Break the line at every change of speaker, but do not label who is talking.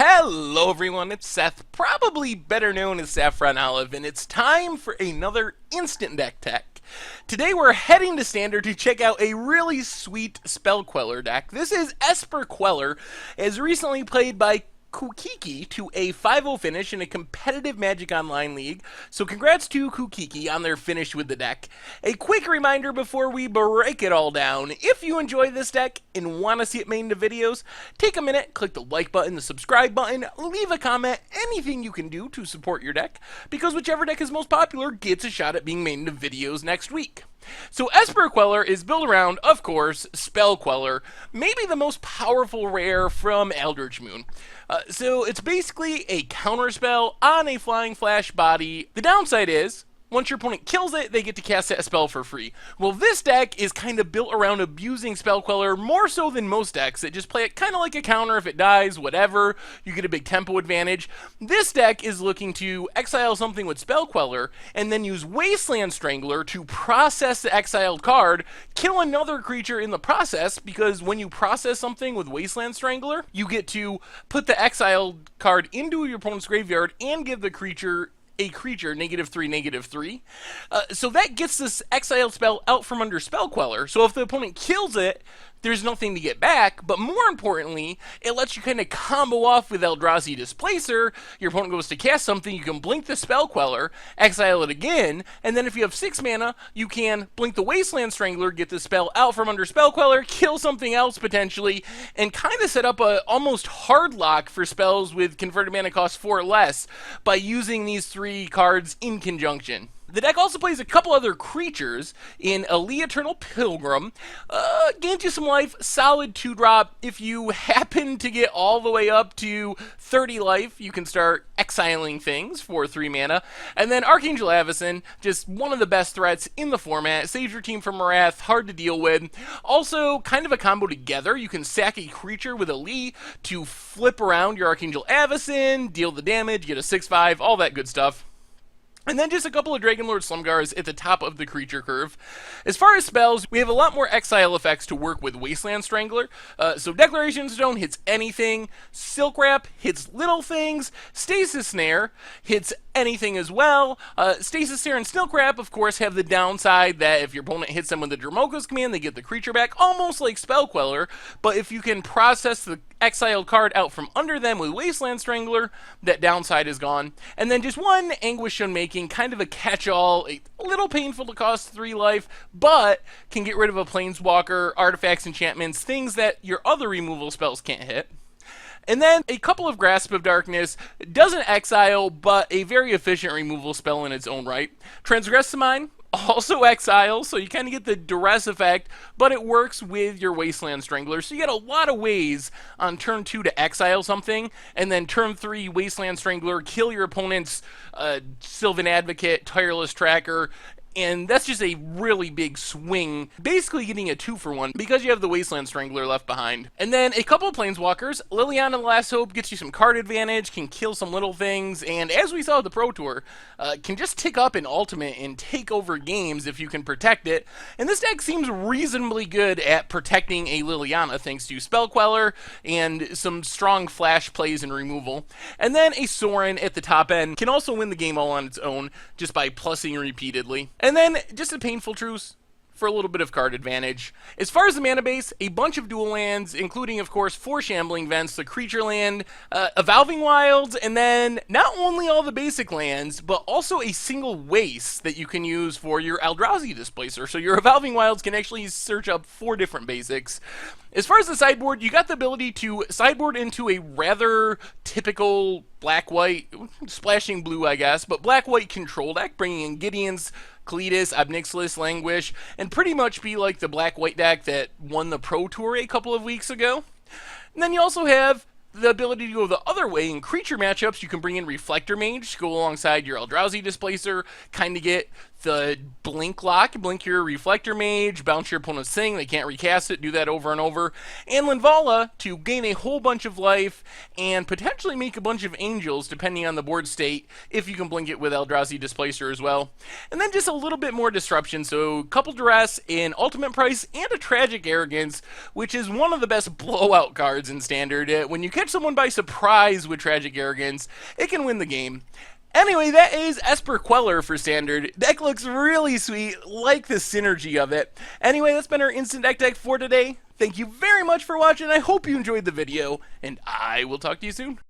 Hello everyone, it's Seth, probably better known as Saffron Olive, and it's time for another Instant Deck Tech. Today we're heading to Standard to check out a really sweet Spell Queller deck. This is Esper Queller, as recently played by Kukiki to a 5-0 finish in a competitive Magic Online league, so congrats to Kukiki on their finish with the deck. A quick reminder before we break it all down, if you enjoy this deck and want to see it made into videos, take a minute, click the like button, the subscribe button, leave a comment, anything you can do to support your deck, because whichever deck is most popular gets a shot at being made into videos next week. So Esper Queller is built around, of course, Spell Queller, maybe the most powerful rare from Eldritch Moon. So it's basically a counterspell on a flying flash body. The downside is, once your opponent kills it, they get to cast that spell for free. Well, this deck is kind of built around abusing Spell Queller more so than most decks that just play it kind of like a counter. If it dies, whatever, you get a big tempo advantage. This deck is looking to exile something with Spell Queller and then use Wasteland Strangler to process the exiled card, kill another creature in the process, because when you process something with Wasteland Strangler, you get to put the exiled card into your opponent's graveyard and give the creature -3/-3. So that gets this exiled spell out from under Spell Queller. So if the opponent kills it, there's nothing to get back, but more importantly, it lets you kind of combo off with Eldrazi Displacer. Your opponent goes to cast something, you can blink the Spell Queller, exile it again, and then if you have 6 mana, you can blink the Wasteland Strangler, get the spell out from under Spell Queller, kill something else potentially, and kind of set up a almost hard lock for spells with converted mana cost 4 or less by using these 3 cards in conjunction. The deck also plays a couple other creatures in Ali Eternal Pilgrim. Gains you some life, solid 2-drop. If you happen to get all the way up to 30 life, you can start exiling things for 3 mana. And then Archangel Avacyn, just one of the best threats in the format. Saves your team from Wrath, hard to deal with. Also, kind of a combo together. You can sack a creature with Ali to flip around your Archangel Avacyn, deal the damage, get a 6/5, all that good stuff. And then just a couple of Dragonlord Slumgars at the top of the creature curve. As far as spells, we have a lot more exile effects to work with Wasteland Strangler. So Declaration Stone hits anything, Silk Wrap hits little things, Stasis Snare hits anything as well. Stasis Snare and Silk Wrap, of course, have the downside that if your opponent hits them with the Dromoka's command, they get the creature back, almost like Spell Queller. But if you can process the exiled card out from under them with Wasteland Strangler, that downside is gone. And then just one Anguish Unmaking, kind of a catch-all, a little painful to cost 3 life, but can get rid of a Planeswalker, artifacts, enchantments, things that your other removal spells can't hit. And then a couple of Grasp of Darkness, doesn't exile, but a very efficient removal spell in its own right. Transgress the Mind, also exile, so you kind of get the duress effect, but it works with your Wasteland Strangler, so you get a lot of ways on turn 2 to exile something, and then turn 3 Wasteland Strangler, kill your opponent's Sylvan Advocate, Tireless Tracker, and that's just a really big swing, basically getting a 2-for-1 because you have the Wasteland Strangler left behind. And then a couple of Planeswalkers. Liliana the Last Hope gets you some card advantage, can kill some little things, and as we saw at the Pro Tour, can just tick up in Ultimate and take over games if you can protect it. And this deck seems reasonably good at protecting a Liliana thanks to Spell Queller and some strong flash plays and removal. And then a Sorin at the top end can also win the game all on its own just by plussing repeatedly. And then just a Painful Truce for a little bit of card advantage. As far as the mana base, a bunch of dual lands, including, of course, 4 Shambling Vents, the creature land, Evolving Wilds, and then not only all the basic lands, but also a single waste that you can use for your Eldrazi Displacer. So your Evolving Wilds can actually search up 4 different basics. As far as the sideboard, you got the ability to sideboard into a rather typical black-white, splashing blue, I guess, but black-white control deck, bringing in Gideon's, Cletus, Obnixilis, Languish, and pretty much be like the black-white deck that won the Pro Tour a couple of weeks ago. And then you also have the ability to go the other way. In creature matchups, you can bring in Reflector Mage to go alongside your Eldrazi Displacer, kind of get the blink lock, blink your Reflector Mage, bounce your opponent's thing, they can't recast it, do that over and over, and Linvala to gain a whole bunch of life and potentially make a bunch of angels depending on the board state if you can blink it with Eldrazi Displacer as well. And then just a little bit more disruption, so couple duress, an ultimate price, and a tragic arrogance, which is one of the best blowout cards in Standard. When you catch someone by surprise with tragic arrogance, it can win the game. Anyway, that is Esper Queller for Standard. Deck looks really sweet, like the synergy of it. Anyway, that's been our Instant Deck for today. Thank you very much for watching, I hope you enjoyed the video, and I will talk to you soon.